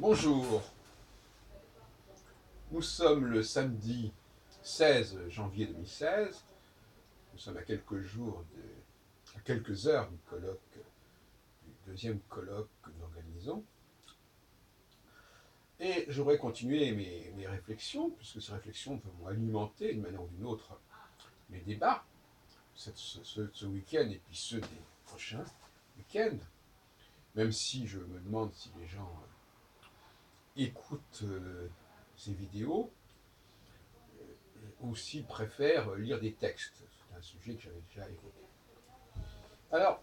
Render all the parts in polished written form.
Bonjour, nous sommes le samedi 16 janvier 2016. Nous sommes à quelques jours, à quelques heures du colloque, du deuxième colloque que nous organisons. Et j'aurais continué mes réflexions, puisque ces réflexions vont alimenter d'une manière ou d'une autre les débats, ce week-end et puis ceux des prochains week-ends, même si je me demande si les gens écoutent ces vidéos ou s'ils préfèrent lire des textes. C'est un sujet que j'avais déjà évoqué. Alors,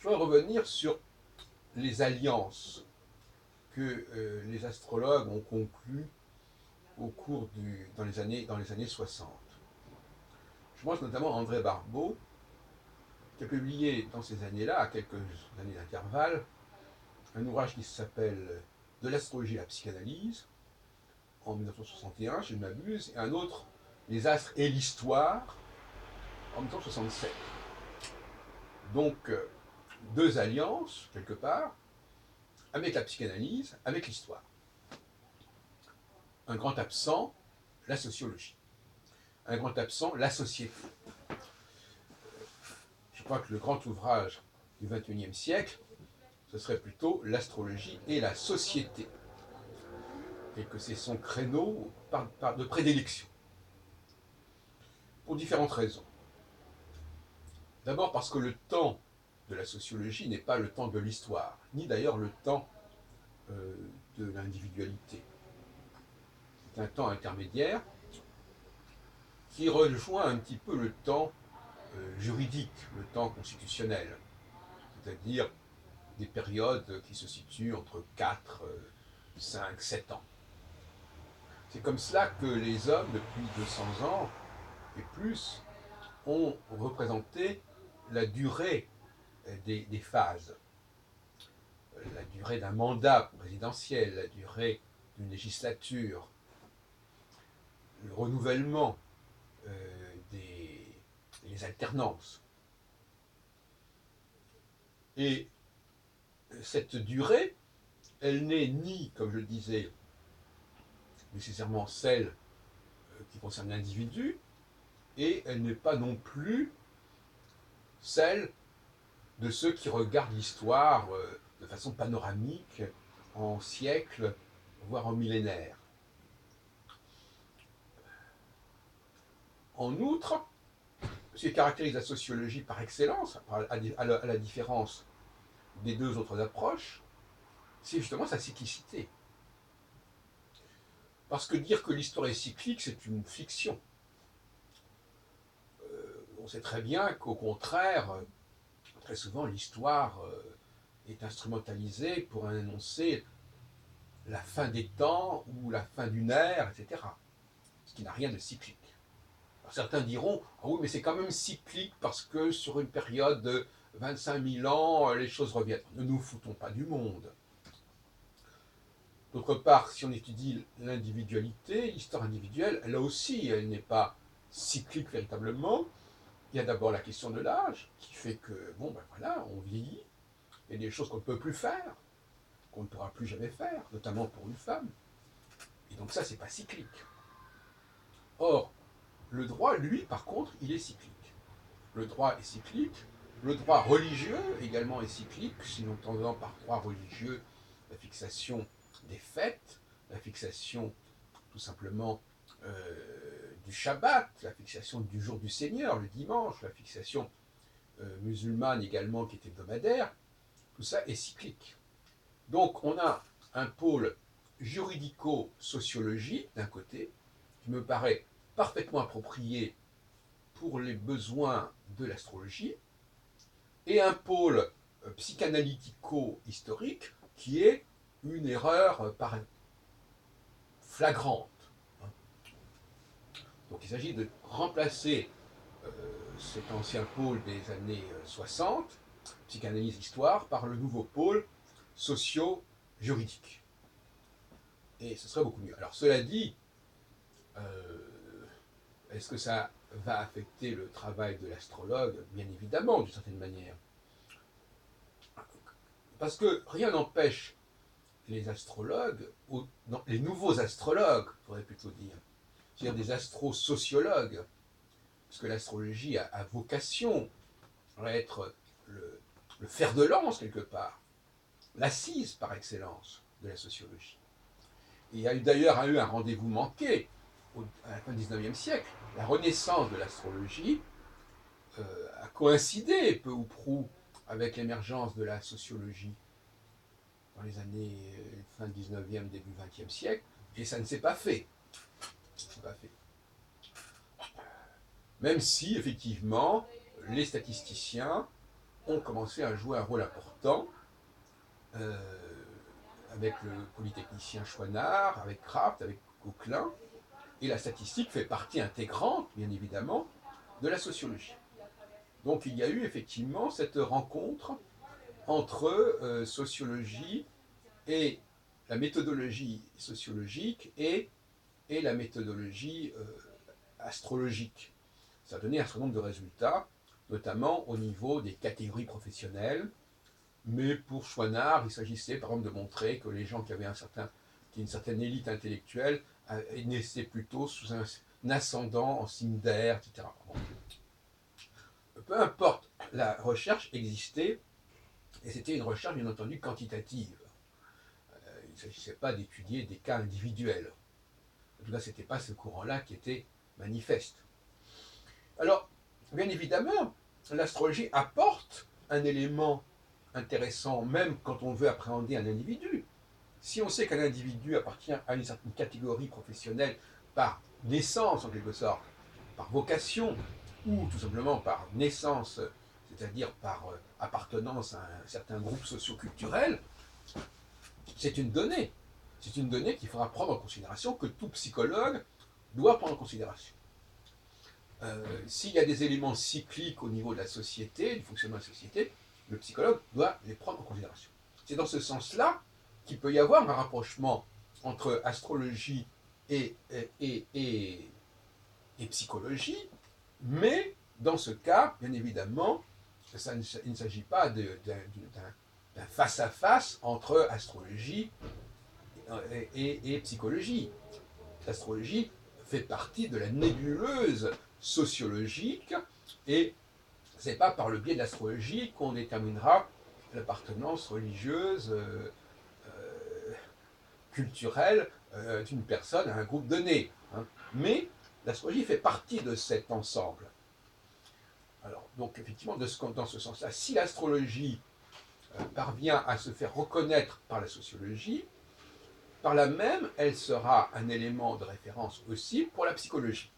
je vais revenir sur les alliances que les astrologues ont conclues dans les années 60. Je pense notamment à André Barbeau, qui a publié dans ces années-là, à quelques années d'intervalle, un ouvrage qui s'appelle De l'astrologie et la psychanalyse, en 1961, je ne m'abuse, et un autre, Les astres et l'histoire, en 1967. Donc, deux alliances, quelque part, avec la psychanalyse, avec l'histoire. Un grand absent, la sociologie. Un grand absent, la société. Je crois que le grand ouvrage du XXIe siècle, ce serait plutôt l'astrologie et la société. Et que c'est son créneau de prédilection. Pour différentes raisons. D'abord parce que le temps de la sociologie n'est pas le temps de l'histoire, ni d'ailleurs le temps de l'individualité. C'est un temps intermédiaire qui rejoint un petit peu le temps juridique, le temps constitutionnel, c'est-à-dire des périodes qui se situent entre 4, 5, 7 ans. C'est comme cela que les hommes, depuis 200 ans et plus, ont représenté la durée des phases, la durée d'un mandat présidentiel, la durée d'une législature, le renouvellement des alternances. Et cette durée, elle n'est ni, comme je le disais, nécessairement celle qui concerne l'individu, et elle n'est pas non plus celle de ceux qui regardent l'histoire de façon panoramique, en siècles, voire en millénaires. En outre, ce qui caractérise la sociologie par excellence, à la différence des deux autres approches, c'est justement sa cyclicité. Parce que dire que l'histoire est cyclique, c'est une fiction. On sait très bien qu'au contraire, très souvent, l'histoire est instrumentalisée pour annoncer la fin des temps ou la fin d'une ère, etc. Ce qui n'a rien de cyclique. Alors certains diront, ah oui, mais c'est quand même cyclique parce que sur une période de 25 000 ans, les choses reviennent. Ne nous foutons pas du monde. D'autre part, si on étudie l'individualité, l'histoire individuelle, là aussi, elle n'est pas cyclique véritablement. Il y a d'abord la question de l'âge, qui fait que, bon, ben voilà, on vieillit, il y a des choses qu'on ne peut plus faire, qu'on ne pourra plus jamais faire, notamment pour une femme. Et donc ça, c'est pas cyclique. Or, le droit, lui, par contre, il est cyclique. Le droit est cyclique, le droit religieux également est cyclique, si nous entendons par droit religieux la fixation des fêtes, la fixation tout simplement du Shabbat, la fixation du jour du Seigneur, le dimanche, la fixation musulmane également qui est hebdomadaire, tout ça est cyclique. Donc on a un pôle juridico-sociologique d'un côté, qui me paraît parfaitement approprié pour les besoins de l'astrologie, et un pôle psychanalytico-historique qui est une erreur flagrante. Donc il s'agit de remplacer cet ancien pôle des années 60, psychanalyse-histoire, par le nouveau pôle socio-juridique. Et ce serait beaucoup mieux. Alors cela dit, est-ce que ça va affecter le travail de l'astrologue? Bien évidemment, d'une certaine manière. Parce que rien n'empêche les astrologues, les nouveaux astrologues, il faudrait plutôt dire, c'est-à-dire des astrosociologues, parce que l'astrologie a vocation à être le fer de lance quelque part, l'assise par excellence de la sociologie. Et il y a d'ailleurs eu un rendez-vous manqué à la fin du XIXe siècle. La renaissance de l'astrologie a coïncidé peu ou prou avec l'émergence de la sociologie dans les années fin 19e, début 20e siècle, et ça ne s'est pas fait. Pas fait. Même si, effectivement, les statisticiens ont commencé à jouer un rôle important, avec le polytechnicien Chouinard, avec Kraft, avec Coquelin, et la statistique fait partie intégrante, bien évidemment, de la sociologie. Donc il y a eu effectivement cette rencontre entre sociologie et la méthodologie sociologique et la méthodologie astrologique. Ça a donné un certain nombre de résultats, notamment au niveau des catégories professionnelles. Mais pour Chouinard, il s'agissait par exemple de montrer que les gens qui avaient une certaine élite intellectuelle naissaient plutôt sous un ascendant en signe d'air, etc. Peu importe, la recherche existait, et c'était une recherche bien entendu quantitative. Il ne s'agissait pas d'étudier des cas individuels. En tout cas, ce n'était pas ce courant-là qui était manifeste. Alors, bien évidemment, l'astrologie apporte un élément intéressant, même quand on veut appréhender un individu. Si on sait qu'un individu appartient à une certaine catégorie professionnelle par naissance, en quelque sorte, par vocation, ou tout simplement par naissance, c'est-à-dire par appartenance à un certain groupe socio-culturel, c'est une donnée. C'est une donnée qu'il faudra prendre en considération, que tout psychologue doit prendre en considération. S'il y a des éléments cycliques au niveau de la société, du fonctionnement de la société, le psychologue doit les prendre en considération. C'est dans ce sens-là qu'il peut y avoir un rapprochement entre astrologie et psychologie, mais dans ce cas, bien évidemment, il ne s'agit pas d'un face-à-face entre astrologie et psychologie. L'astrologie fait partie de la nébuleuse sociologique, et ce n'est pas par le biais de l'astrologie qu'on déterminera l'appartenance religieuse, culturelle d'une personne à un groupe donné. Mais l'astrologie fait partie de cet ensemble. Alors, donc effectivement, dans ce sens-là, si l'astrologie parvient à se faire reconnaître par la sociologie, par là même, elle sera un élément de référence aussi pour la psychologie.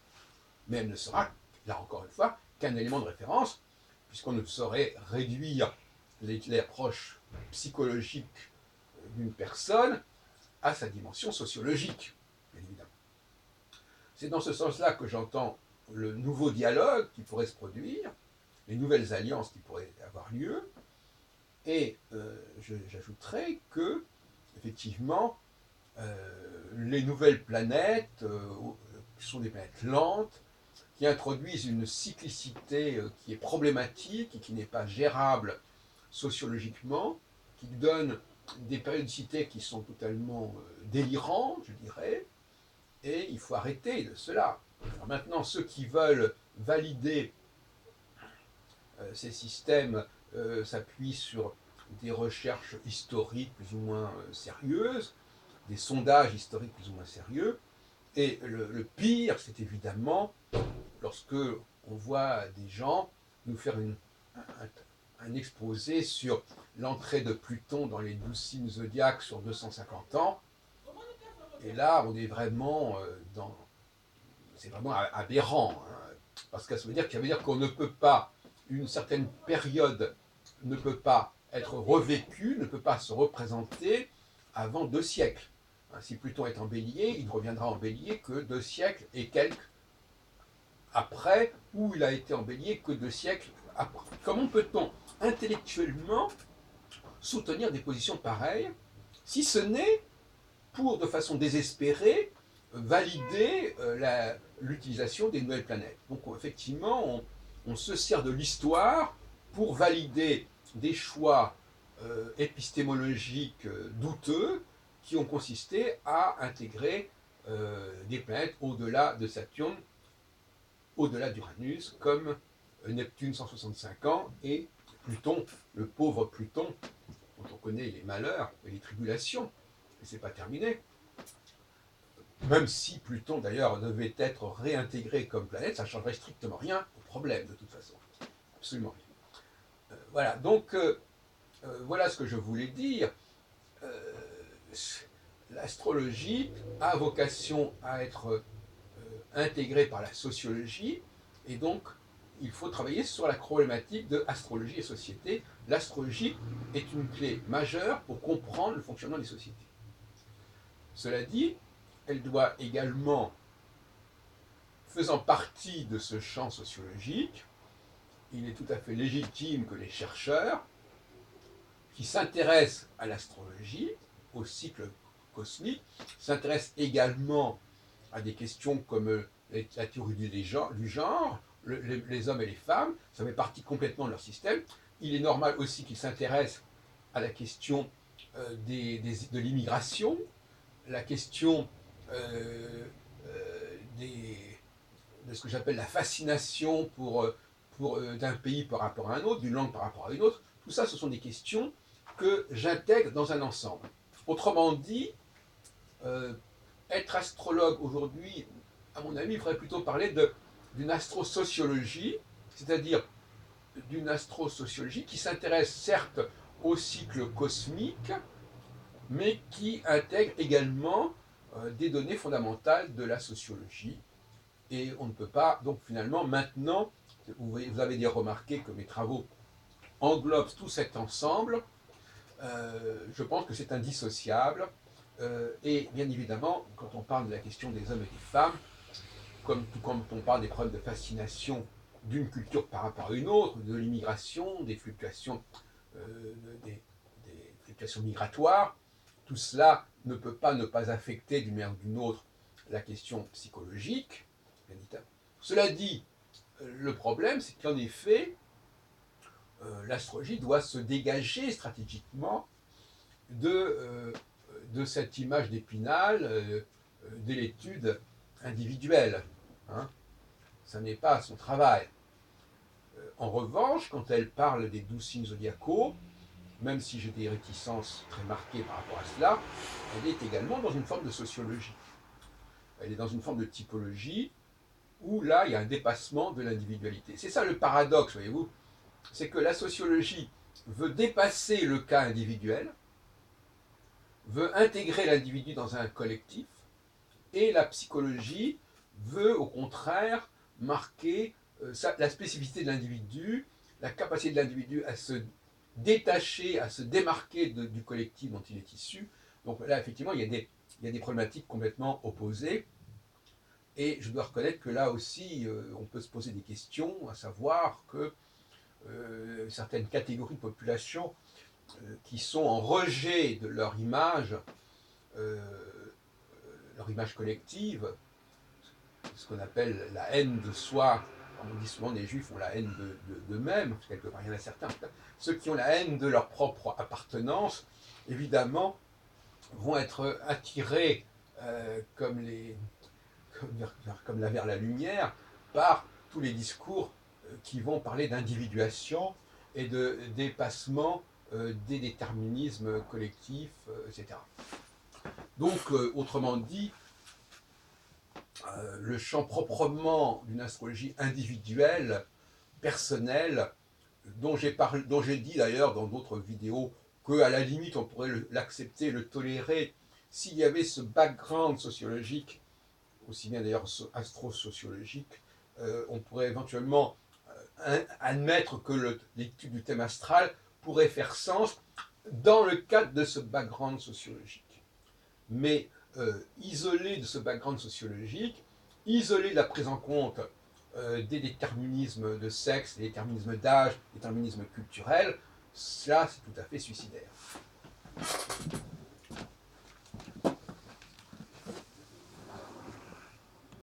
Mais elle ne sera, là encore une fois, qu'un élément de référence, puisqu'on ne saurait réduire l'approche psychologique d'une personne à sa dimension sociologique, bien évidemment. C'est dans ce sens-là que j'entends le nouveau dialogue qui pourrait se produire, les nouvelles alliances qui pourraient avoir lieu, et j'ajouterais que, effectivement, les nouvelles planètes, qui sont des planètes lentes, qui introduisent une cyclicité qui est problématique et qui n'est pas gérable sociologiquement, qui donnent des périodicités qui sont totalement délirantes, je dirais, et il faut arrêter de cela. Alors maintenant, ceux qui veulent valider ces systèmes s'appuient sur des recherches historiques plus ou moins sérieuses, des sondages historiques plus ou moins sérieux, et le pire, c'est évidemment lorsque on voit des gens nous faire un exposé sur l'entrée de Pluton dans les 12 signes zodiaques sur 250 ans, et là on est vraiment c'est vraiment aberrant, parce que ça veut dire qu'on ne peut pas, une certaine période ne peut pas être revécue, ne peut pas se représenter avant 2 siècles. Si Pluton est en bélier, il ne reviendra en bélier que 2 siècles et quelques après, ou il a été en bélier que 2 siècles après. Comment peut-on intellectuellement soutenir des positions pareilles, si ce n'est pour, de façon désespérée, valider l'utilisation des nouvelles planètes. Donc effectivement, on se sert de l'histoire pour valider des choix épistémologiques douteux qui ont consisté à intégrer des planètes au-delà de Saturne, au-delà d'Uranus, comme Neptune 165 ans et Pluton, le pauvre Pluton, dont on connaît les malheurs et les tribulations, et c'est pas terminé. Même si Pluton d'ailleurs devait être réintégré comme planète, ça ne changerait strictement rien au problème de toute façon. Absolument rien. Voilà, donc voilà ce que je voulais dire. Euh, L'astrologie a vocation à être intégrée par la sociologie, et donc il faut travailler sur la problématique de astrologie et société. L'astrologie est une clé majeure pour comprendre le fonctionnement des sociétés. Cela dit, elle doit également, faisant partie de ce champ sociologique, il est tout à fait légitime que les chercheurs qui s'intéressent à l'astrologie, au cycle cosmique, s'intéressent également à des questions comme la théorie du genre, les hommes et les femmes, ça fait partie complètement de leur système. Il est normal aussi qu'ils s'intéressent à la question de l'immigration, la question de ce que j'appelle la fascination d'un pays par rapport à un autre, d'une langue par rapport à une autre. Tout ça, ce sont des questions que j'intègre dans un ensemble. Autrement dit, être astrologue aujourd'hui, à mon avis, il faudrait plutôt parler d'une astrosociologie, c'est-à-dire d'une astrosociologie qui s'intéresse certes au cycle cosmique, mais qui intègre également des données fondamentales de la sociologie. Et on ne peut pas, donc finalement, maintenant, vous avez déjà remarqué que mes travaux englobent tout cet ensemble. Je pense que c'est indissociable. Et bien évidemment, quand on parle de la question des hommes et des femmes, tout comme on parle des problèmes de fascination d'une culture par rapport à une autre, de l'immigration, des fluctuations, des fluctuations migratoires, tout cela ne peut pas ne pas affecter d'une manière ou d'une autre la question psychologique. Cela dit, le problème, c'est qu'en effet, l'astrologie doit se dégager stratégiquement de cette image d'Épinal de l'étude individuelle. Hein. Ça n'est pas son travail. En revanche, quand elle parle des 12 signes zodiacaux, même si j'ai des réticences très marquées par rapport à cela, elle est également dans une forme de sociologie. Elle est dans une forme de typologie où là, il y a un dépassement de l'individualité. C'est ça le paradoxe, voyez-vous, c'est que la sociologie veut dépasser le cas individuel, veut intégrer l'individu dans un collectif, et la psychologie veut au contraire marquer la spécificité de l'individu, la capacité de l'individu à se détacher, à se démarquer du collectif dont il est issu. Donc là, effectivement, il y a des problématiques complètement opposées. Et je dois reconnaître que là aussi, on peut se poser des questions, à savoir que certaines catégories de population qui sont en rejet de euh, leur image collective, ce qu'on appelle la haine de soi. On dit souvent les juifs ont la haine d'eux-mêmes, quelque part, il y en a certains. Ceux qui ont la haine de leur propre appartenance, évidemment, vont être attirés vers la lumière par tous les discours qui vont parler d'individuation et de dépassement des déterminismes collectifs, etc. Donc, autrement dit, le champ proprement d'une astrologie individuelle, personnelle, dont j'ai dit d'ailleurs dans d'autres vidéos qu'à la limite on pourrait l'accepter, le tolérer, s'il y avait ce background sociologique, aussi bien d'ailleurs astro-sociologique, on pourrait éventuellement admettre que l'étude du thème astral pourrait faire sens dans le cadre de ce background sociologique. Mais isolé de ce background sociologique, isolé de la prise en compte des déterminismes de sexe, des déterminismes d'âge, des déterminismes culturels, cela c'est tout à fait suicidaire.